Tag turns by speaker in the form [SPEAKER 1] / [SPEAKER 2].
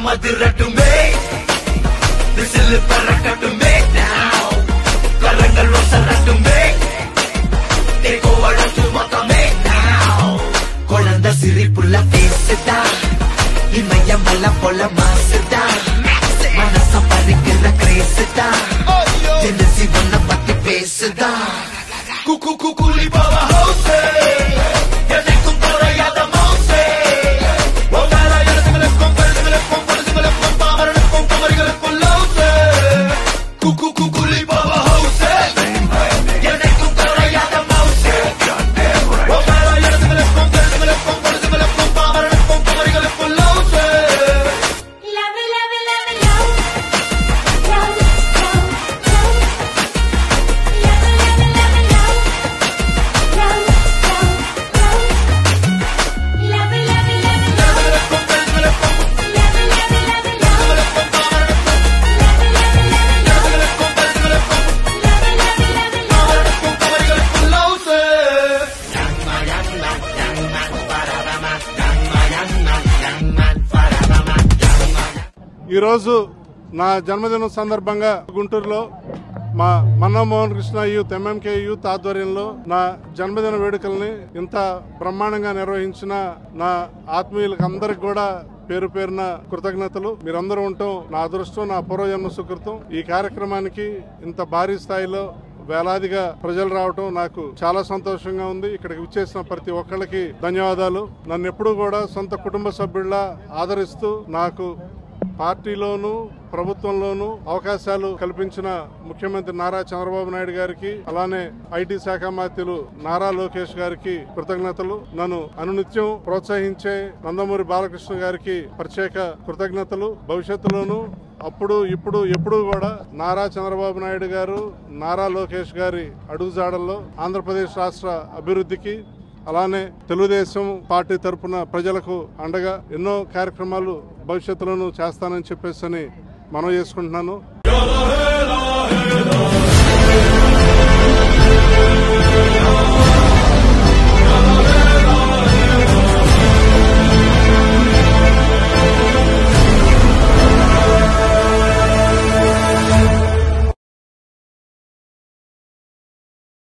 [SPEAKER 1] మదిరటుమే విసిల్ పరకటుమే now కరంగల్ రసరటుమే టేక్ ఓవర్ టు మొత్తమే now కొలంద సిరిపుల్ల ఫేస్దా ఇమయ మల్ల పొల మాస్దా మనస పరికిల క్రేస్దా జెనసి వన్న పట్టి పేస్దా కుకు కుకులి బావా హౌసే
[SPEAKER 2] ఈ రోజు నా జన్మదినం సందర్భంగా గుంటూరులో మా Manmohan Krishna youth MMK youth ఆధ్వర్యంలో నా జన్మదిన వేడుకల్ని ఇంత బ్రహ్మాండంగా నిర్వహించిన నా ఆత్మీయులకు అందరికి కూడా పేరు పేరున కృతజ్ఞతలు. మీరందరూ ఉండటం నా అదృష్టం, నా పూర్వజన్మ సుకృతం. ఈ కార్యక్రమానికి ఇంత భారీ స్థాయిలో వేలాదిగా ప్రజలు రావటం నాకు చాలా సంతోషంగా ఉంది. ఇక్కడికి విచ్చేసిన ప్రతి ఒక్కళ్ళకి ధన్యవాదాలు. నన్ను ఎప్పుడూ కూడా సొంత కుటుంబ సభ్యుల్లా ఆదరిస్తూ నాకు పార్టీలోనూ ప్రభుత్వంలోనూ అవకాశాలు కల్పించిన ముఖ్యమంత్రి నారా చంద్రబాబు నాయుడు గారికి, అలానే ఐటీ శాఖ మంత్రులు నారా లోకేష్ గారికి కృతజ్ఞతలు. నన్ను అనునిత్యం ప్రోత్సహించే నందమూరి బాలకృష్ణ గారికి ప్రత్యేక కృతజ్ఞతలు. భవిష్యత్తులోనూ అప్పుడు ఇప్పుడు ఎప్పుడు కూడా నారా చంద్రబాబు నాయుడు గారు, నారా లోకేష్ గారి అడుగుజాడల్లో ఆంధ్రప్రదేశ్ రాష్ట్ర అభివృద్ధికి, అలానే తెలుగుదేశం పార్టీ తరఫున ప్రజలకు అండగా ఎన్నో కార్యక్రమాలు భవిష్యత్తులోనూ చేస్తానని చెప్పేసి మనవి చేసుకుంటున్నాను.